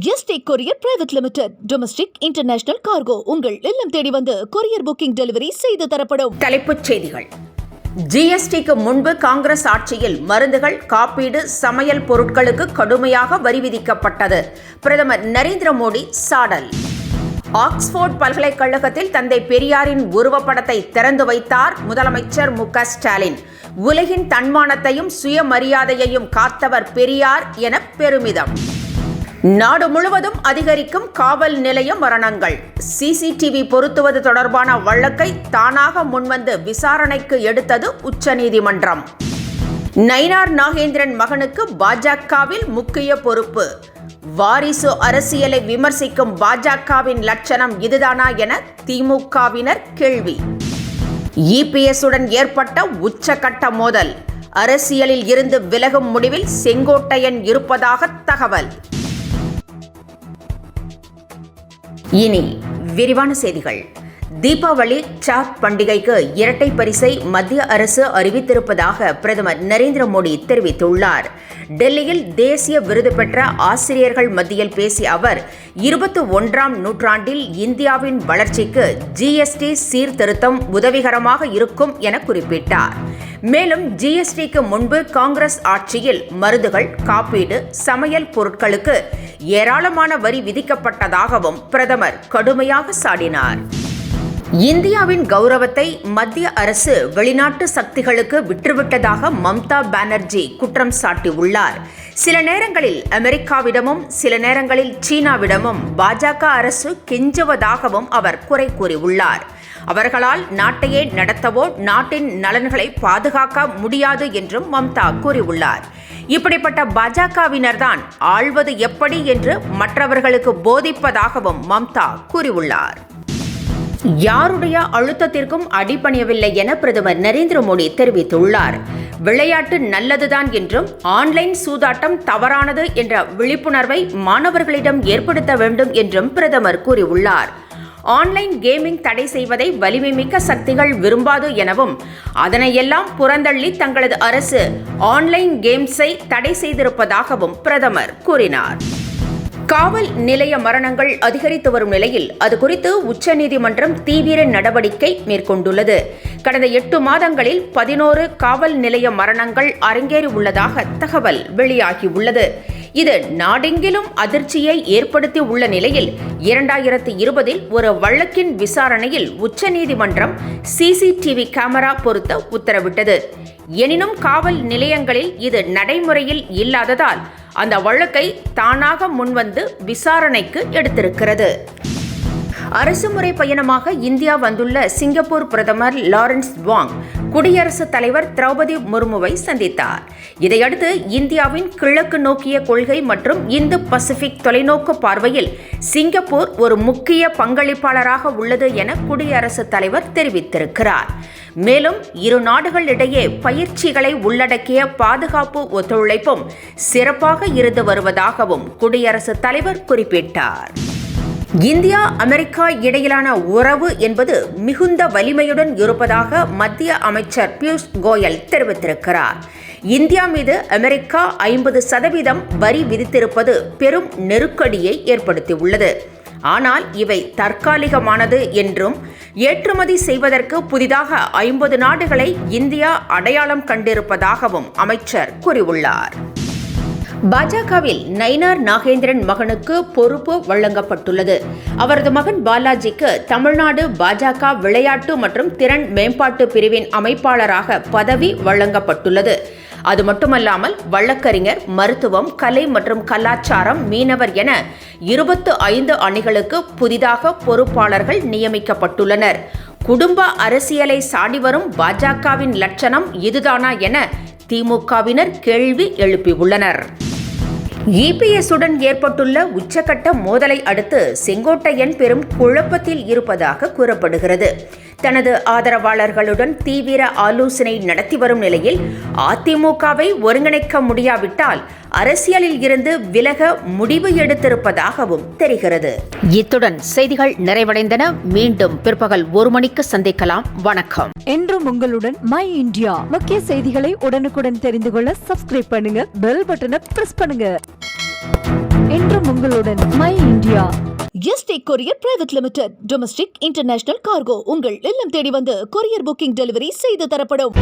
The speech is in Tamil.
Yesterday courier private limited. Domestic international cargo உங்கள் இல்லம் தேடி வந்து கொரியர் புக்கிங் டெலிவரி செய்து தரப்படும். தலைப்புச் செய்திகள். ஜிஎஸ்டிக்கு முன்பு காங்கிரஸ் ஆட்சியில் மருந்துகள், காப்பீடு, சமையல் பொருட்களுக்கு கடுமையாக வரி விதிக்கப்பட்டது. பிரதமர் நரேந்திர மோடி சாடல். ஆக்ஸ்போர்ட் பல்கலைக்கழகத்தில் தந்தை பெரியாரின் உருவப்படத்தை திறந்து வைத்தார் முதலமைச்சர் மு.க. ஸ்டாலின். உலகின் தன்மானத்தையும் சுயமரியாதையையும் காத்தவர் பெரியார் என பெருமிதம். நாடு முழுவதும் அதிகரிக்கும் காவல் நிலைய மரணங்கள். சிசிடிவி பொருத்துவது தொடர்பான வழக்கை தானாக முன்வந்து விசாரணைக்கு எடுத்தது உச்சநீதிமன்றம். நயினார் நாகேந்திரன் மகனுக்கு பாஜகவில் முக்கிய பொறுப்பு. வாரிசு அரசியலை விமர்சிக்கும் பாஜகவின் லட்சணம் இதுதானா என திமுகவினர் கேள்வி. இபிஎஸ் உடன் ஏற்பட்ட உச்சகட்ட மோதல். அரசியலில் இருந்து விலகும் முடிவில் செங்கோட்டையன் இருப்பதாக தகவல். இனி விரிவான செய்திகள். தீபாவளி சாத் பண்டிகைக்கு இரட்டை பரிசை மத்திய அரசு அறிவித்திருப்பதாக பிரதமர் நரேந்திர மோடி தெரிவித்துள்ளார். டெல்லியில் தேசிய விருது பெற்ற ஆசிரியர்கள் மத்தியில் பேசிய அவர் 21ஆம் நூற்றாண்டில் இந்தியாவின் வளர்ச்சிக்கு ஜிஎஸ்டி சீர்திருத்தம் உதவிகரமாக இருக்கும் என குறிப்பிட்டார். மேலும் ஜிஎஸ்டிக்கு முன்பு காங்கிரஸ் ஆட்சியில் மருந்துகள், காப்பீடு, சமையல் பொருட்களுக்கு ஏராளமான வரி விதிக்கப்பட்டதாகவும் பிரதமர் கடுமையாக சாடினார். இந்தியாவின் கௌரவத்தை மத்திய அரசு வெளிநாட்டு சக்திகளுக்கு விற்றுவிட்டதாக மம்தா பானர்ஜி குற்றம் சாட்டியுள்ளார். சில நேரங்களில் அமெரிக்காவிடமும் சில நேரங்களில் சீனாவிடமும் பாஜக அரசு கெஞ்சுவதாகவும் அவர் குறை கூறியுள்ளார். அவர்களால் நாட்டையே நடத்தவோ நாட்டின் நலன்களை பாதுகாக்க முடியாது என்றும் மம்தா கூறியுள்ளார். இப்படிப்பட்ட பாஜகவினர்தான் ஆள்வது எப்படி என்று மற்றவர்களுக்கு போதிப்பதாகவும் மம்தா கூறியுள்ளார். யாருடைய அழுத்தத்திற்கும் அடிபணியவில்லை என பிரதமர் நரேந்திர மோடி தெரிவித்துள்ளார். விளையாட்டு நல்லதுதான் என்றும் ஆன்லைன் சூதாட்டம் தவறானது என்ற விழிப்புணர்வை மாணவர்களிடம் ஏற்படுத்த வேண்டும் என்றும் பிரதமர் கூறியுள்ளார். ஆன்லைன் கேமிங் தடை செய்வதை வலிமைமிக்க சக்திகள் விரும்பாது எனவும் அதனையெல்லாம் புறந்தள்ளி தங்களது அரசு ஆன்லைன் கேம்ஸை தடை செய்திருப்பதாகவும் பிரதமர் கூறினார். காவல் நிலைய மரணங்கள் அதிகரித்து வரும் நிலையில் அது குறித்து உச்சநீதிமன்றம் தீவிர நடவடிக்கை மேற்கொண்டுள்ளது. கடந்த 8 மாதங்களில் 11 காவல் நிலைய மரணங்கள் அரங்கேறியுள்ளதாக தகவல் வெளியாகியுள்ளது. இது நாடெங்கிலும் அதிர்ச்சியை ஏற்படுத்தி உள்ள நிலையில் 2020இல் ஒரு வழக்கின் விசாரணையில் உச்சநீதிமன்றம் சிசிடிவி கேமரா பொருத்த உத்தரவிட்டது. எனினும் காவல் நிலையங்களில் இது நடைமுறையில் இல்லாததால் அந்த வழக்கை தானாக முன்வந்து விசாரணைக்கு எடுத்திருக்கிறது. அரசுமுறை பயணமாக இந்தியா வந்துள்ள சிங்கப்பூர் பிரதமர் லாரன்ஸ் வாங் குடியரசுத் தலைவர் திரௌபதி முர்முவை சந்தித்தார். இதையடுத்து இந்தியாவின் கிழக்கு நோக்கிய கொள்கை மற்றும் இந்து பசிபிக் தொலைநோக்கு பார்வையில் சிங்கப்பூர் ஒரு முக்கிய பங்களிப்பாளராக உள்ளது என குடியரசுத் தலைவர் தெரிவித்திருக்கிறார். மேலும் இரு நாடுகளிடையே பயிற்சிகளை உள்ளடக்கிய பாதுகாப்பு ஒத்துழைப்பும் சிறப்பாக இருந்து வருவதாகவும் குடியரசுத் தலைவர் குறிப்பிட்டார். இந்தியா அமெரிக்கா இடையிலான உறவு என்பது மிகுந்த வலிமையுடன் இருப்பதாக மத்திய அமைச்சர் பியூஷ் கோயல் தெரிவித்திருக்கிறார். இந்தியா மீது அமெரிக்கா 50% வரி விதித்திருப்பது பெரும் நெருக்கடியை ஏற்படுத்தியுள்ளது. ஆனால் இவை தற்காலிகமானது என்றும் ஏற்றுமதி செய்வதற்கு புதிதாக 50 நாடுகளை இந்தியா அடையாளம் கண்டிருப்பதாகவும் அமைச்சர் கூறியுள்ளார். பாஜகவில் நயினார் நாகேந்திரன் மகனுக்கு பொறுப்பு வழங்கப்பட்டுள்ளது. அவரது மகன் பாலாஜிக்கு தமிழ்நாடு பாஜக விளையாட்டு மற்றும் திறன் மேம்பாட்டு பிரிவின் அமைப்பாளராக பதவி வழங்கப்பட்டுள்ளது. அது மட்டுமல்லாமல் வழக்கறிஞர், மருத்துவம், கலை மற்றும் கலாச்சாரம், மீனவர் என 25 அணிகளுக்கு புதிதாக பொறுப்பாளர்கள் நியமிக்கப்பட்டுள்ளனர். குடும்ப அரசியலை சாடி வரும் பாஜகவின் லட்சணம் இதுதானா என திமுகவினர் கேள்வி எழுப்பியுள்ளனர். இபிஎஸ் உடன் ஏற்பட்டுள்ள உச்சகட்ட மோதலை அடுத்து செங்கோட்டையன் பெரும் குழப்பத்தில் இருப்பதாக கூறப்படுகிறது. தனது ஆதரவாளர்களுடன் தீவிர ஆலோசனை நடத்தி வரும் நிலையில் அதிமுகவை ஒருங்கிணைக்க முடியாவிட்டால் அரசியலில் இருந்து விலக முடிவு எடுத்திருப்பதாகவும் தெரிகிறது. இத்துடன் செய்திகள் நிறைவடைந்தன. மீண்டும் பிற்பகல் 1 மணிக்கு சந்திக்கலாம். வணக்கம். என்றும் உங்களுடன் மை இந்தியா. முக்கிய செய்திகளை உடனுக்குடன் தெரிந்து கொள்ள சப்ஸ்கிரைப் பண்ணுங்க, பெல் பட்டனை பிரஸ் பண்ணுங்க. என்றும் உங்களுடன் my India. Yesterday courier private limited. Domestic international cargo உங்கள் இல்லம் தேடி வந்து கொரியர் புக்கிங் டெலிவரி செய்து தரப்படும்.